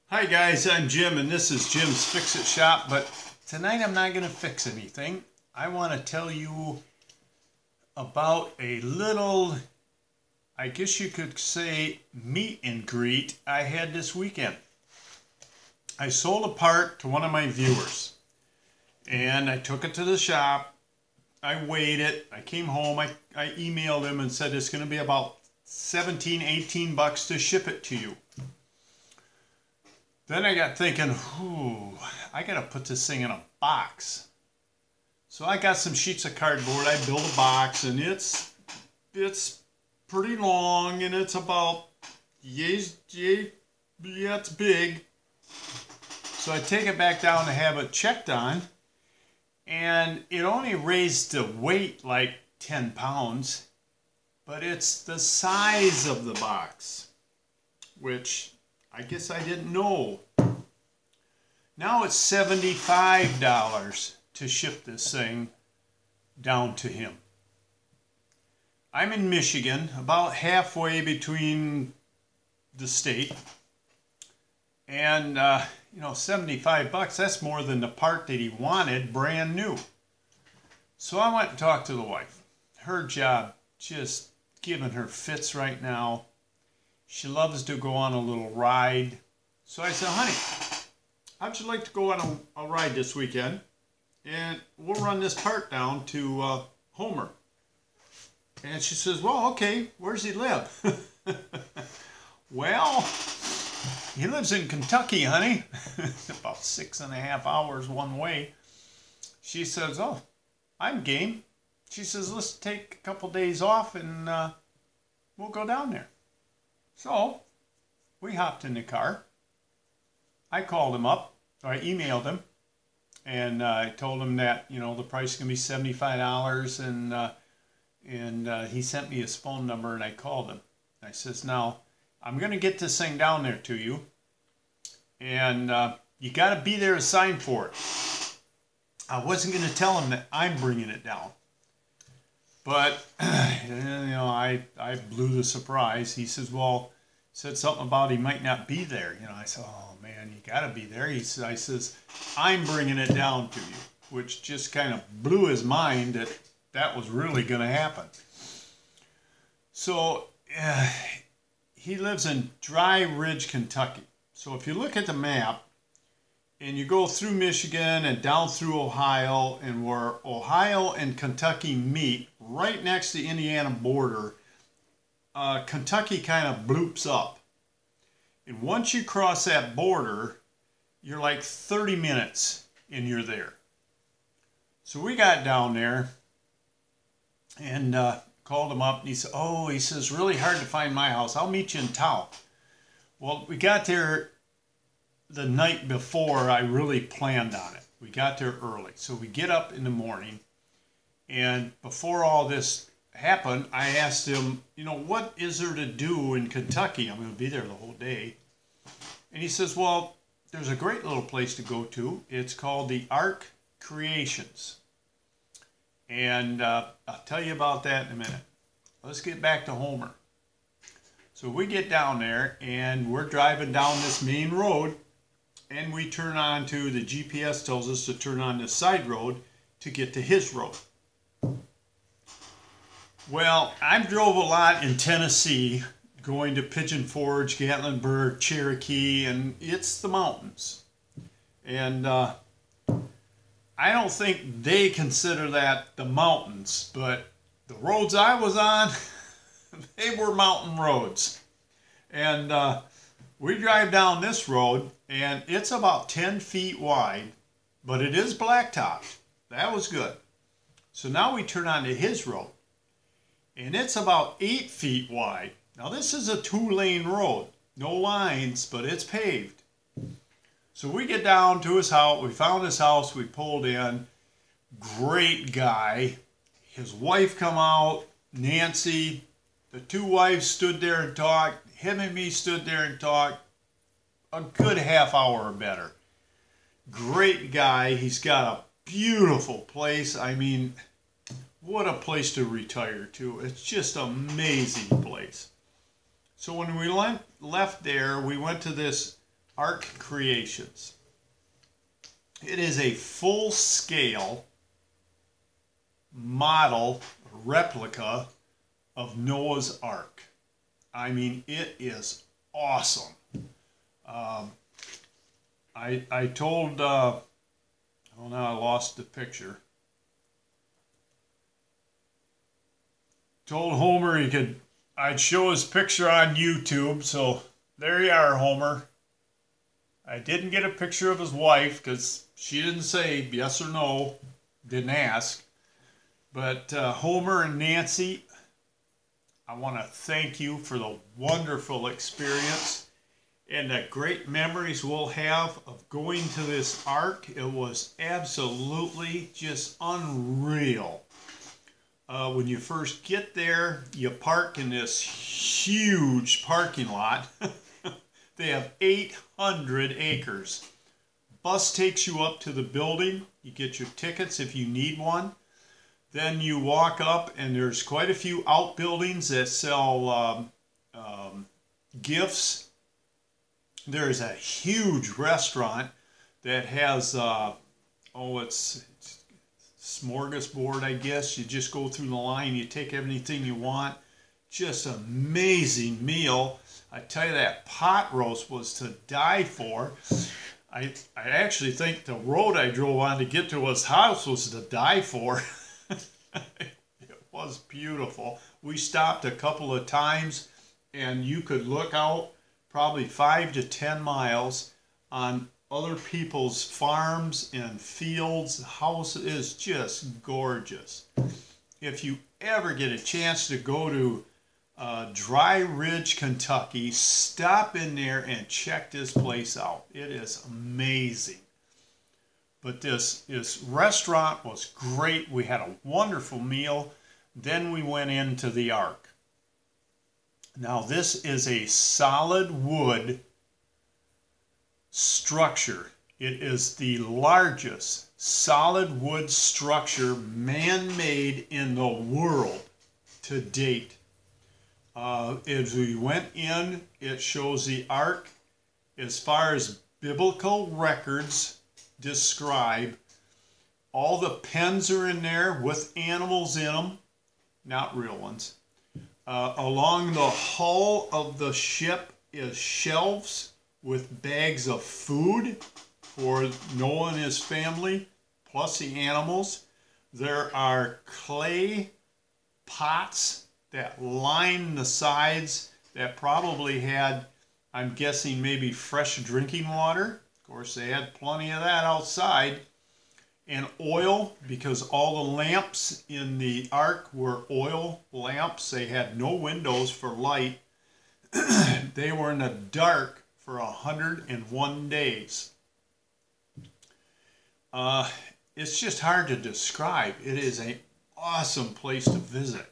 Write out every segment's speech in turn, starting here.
Hi guys, I'm Jim and this is Jim's Fix It Shop, but tonight I'm not going to fix anything. I want to tell you about a little, I guess you could say, meet and greet I had this weekend. I sold a part to one of my viewers and I took it to the shop. I weighed it. I came home. I emailed him and said it's going to be about 17, 18 bucks to ship it to you. Then I got thinking, I got to put this thing in a box. So I got some sheets of cardboard. I built a box, and it's pretty long, and it's about, it's big. So I take it back down to have it checked on, and it only raised the weight like 10 pounds, but it's the size of the box, which I guess I didn't know. Now it's $75 to ship this thing down to him. I'm in Michigan, about halfway between the state. And, 75 bucks, that's more than the part that he wanted, brand new. So I went and talked to the wife. Her job just giving her fits right now. She loves to go on a little ride. So I said, honey, how'd you like to go on a ride this weekend? And we'll run this part down to Homer. And she says, well, okay, where's he live? Well, he lives in Kentucky, honey. About 6.5 hours one way. She says, oh, I'm game. She says, let's take a couple days off and we'll go down there. So we hopped in the car. I called him up, or I emailed him, and I told him that, the price is going to be $75, and he sent me his phone number, and I called him. I says, now, I'm going to get this thing down there to you, and you got to be there to sign for it. I wasn't going to tell him that I'm bringing it down. But, I blew the surprise. He says, well, said something about he might not be there. I said, oh, man, you got to be there. I says, I'm bringing it down to you, which just kind of blew his mind that that was really going to happen. So he lives in Dry Ridge, Kentucky. So if you look at the map, and you go through Michigan and down through Ohio, and where Ohio and Kentucky meet, right next to the Indiana border, Kentucky kind of bloops up. And once you cross that border, you're like 30 minutes and you're there. So we got down there and called him up, and he said, he says, really hard to find my house. I'll meet you in town. Well, we got there the night before I really planned on it. We got there early. So we get up in the morning, and before all this happened, I asked him, what is there to do in Kentucky? I'm going to be there the whole day. And he says, well, there's a great little place to go to. It's called the Ark Creations. And I'll tell you about that in a minute. Let's get back to Homer. So we get down there, and we're driving down this main road, and we turn on to, the GPS tells us to turn on the side road to get to his road. Well, I drove a lot in Tennessee, going to Pigeon Forge, Gatlinburg, Cherokee, and it's the mountains. And I don't think they consider that the mountains, but the roads I was on, they were mountain roads. And we drive down this road, and it's about 10 feet wide, but it is blacktopped. That was good. So now we turn onto his road, and it's about 8 feet wide. Now this is a 2-lane road. No lines, but it's paved. So we get down to his house. We found his house. We pulled in. Great guy. His wife come out, Nancy. The two wives stood there and talked. Him and me stood there and talked. A good half hour or better. Great guy. He's got a beautiful place. I mean, what a place to retire to. It's just an amazing place. So when we left there, we went to this Ark Creations. It is a full-scale model replica of Noah's Ark. I mean, it is awesome. I told, oh, now I lost the picture. Told Homer I'd show his picture on YouTube, so there you are, Homer. I didn't get a picture of his wife because she didn't say yes or no, didn't ask. But Homer and Nancy, I want to thank you for the wonderful experience and the great memories we'll have of going to this Ark. It was absolutely just unreal. When you first get there, you park in this huge parking lot. They have 800 acres. Bus takes you up to the building. You get your tickets if you need one. Then you walk up, and there's quite a few outbuildings that sell gifts. There's a huge restaurant that has, it's smorgasbord, I guess. You just go through the line, you take everything you want. Just an amazing meal. I tell you, that pot roast was to die for. I actually think the road I drove on to get to his house was to die for. It was beautiful. We stopped a couple of times, and you could look out probably 5 to 10 miles on other people's farms and fields. The house is just gorgeous. If you ever get a chance to go to Dry Ridge, Kentucky, stop in there and check this place out. It is amazing. But this restaurant was great. We had a wonderful meal. Then we went into the Ark. Now this is a solid wood structure. It is the largest solid wood structure man-made in the world to date. As we went in, it shows the Ark as far as biblical records describe. All the pens are in there with animals in them, not real ones. Along the hull of the ship is shelves with bags of food for Noah and his family, plus the animals. There are clay pots that line the sides that probably had, I'm guessing, maybe fresh drinking water. Of course, they had plenty of that outside. And oil, because all the lamps in the Ark were oil lamps. They had no windows for light. They were in the dark for 101 days. It's just hard to describe. It is an awesome place to visit.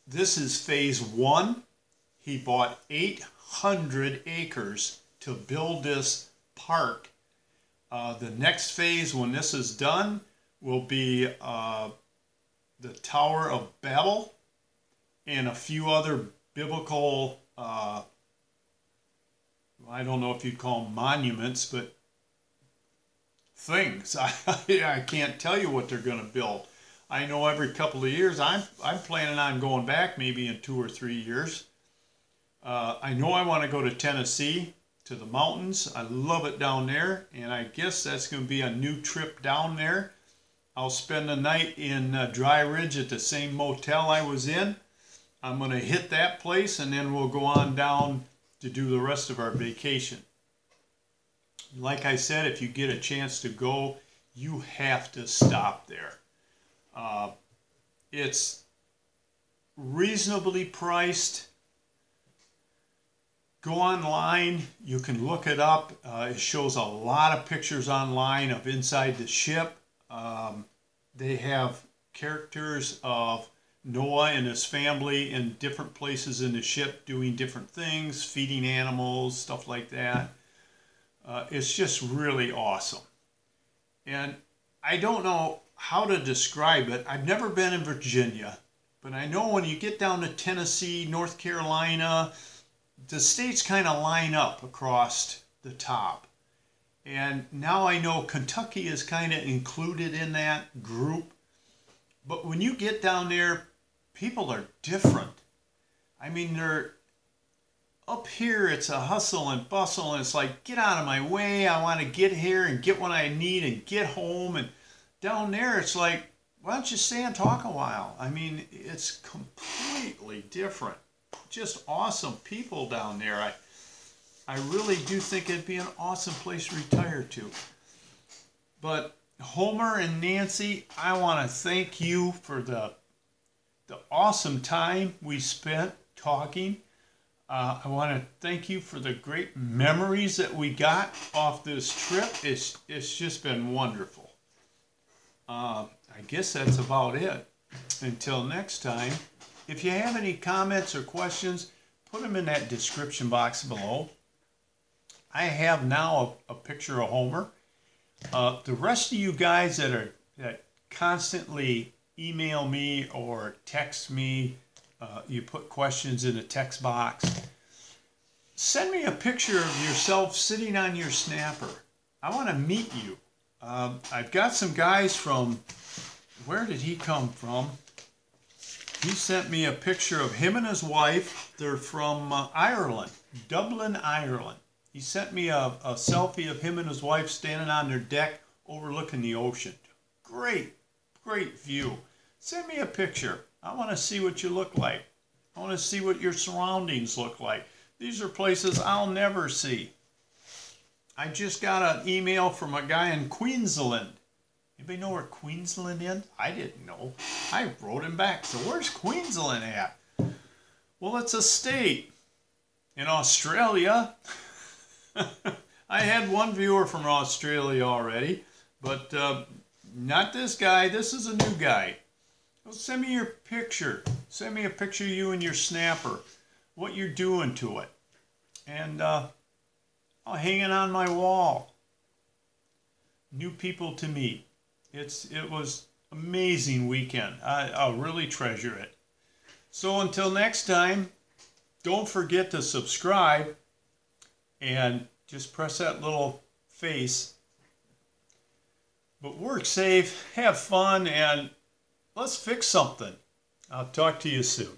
This is phase 1. He bought 800 acres to build this park. The next phase, when this is done, will be the Tower of Babel and a few other biblical, I don't know if you'd call them monuments, but things. I can't tell you what they're going to build. I know every couple of years, I'm planning on going back maybe in 2 or 3 years. I know I want to go to Tennessee, to the mountains. I love it down there, and I guess that's going to be a new trip down there. I'll spend the night in Dry Ridge at the same motel I was in. I'm going to hit that place, and then we'll go on down to do the rest of our vacation. Like I said, if you get a chance to go, you have to stop there. It's reasonably priced. Go online, you can look it up. It shows a lot of pictures online of inside the ship. They have characters of Noah and his family in different places in the ship doing different things, feeding animals, stuff like that. It's just really awesome. And I don't know how to describe it. I've never been in Virginia, but I know when you get down to Tennessee, North Carolina, the states kind of line up across the top. And now I know Kentucky is kind of included in that group. But when you get down there, people are different. I mean, they're up here, it's a hustle and bustle, and it's like, get out of my way. I want to get here and get what I need and get home. And down there, it's like, why don't you stay and talk a while? I mean, it's completely different. Just awesome people down there. I really do think it'd be an awesome place to retire to. But Homer and Nancy, I want to thank you for the awesome time we spent talking. I want to thank you for the great memories that we got off this trip. It's just been wonderful. I guess that's about it. Until next time, if you have any comments or questions, put them in that description box below. I have now a picture of Homer. The rest of you guys that constantly email me or text me, you put questions in the text box, send me a picture of yourself sitting on your snapper. I want to meet you. I've got some guys from, where did he come from? He sent me a picture of him and his wife. They're from Ireland, Dublin, Ireland. He sent me a selfie of him and his wife standing on their deck overlooking the ocean. Great, great view. Send me a picture. I want to see what you look like. I want to see what your surroundings look like. These are places I'll never see. I just got an email from a guy in Queensland. Anybody know where Queensland is? I didn't know. I wrote him back. So where's Queensland at? Well, it's a state in Australia. I had one viewer from Australia already, but not this guy. This is a new guy. Well, send me your picture. Send me a picture of you and your snapper, what you're doing to it. And I'll hang it on my wall. New people to meet. It was amazing weekend. I'll really treasure it. So until next time, don't forget to subscribe and just press that little face. But work safe, have fun, and let's fix something. I'll talk to you soon.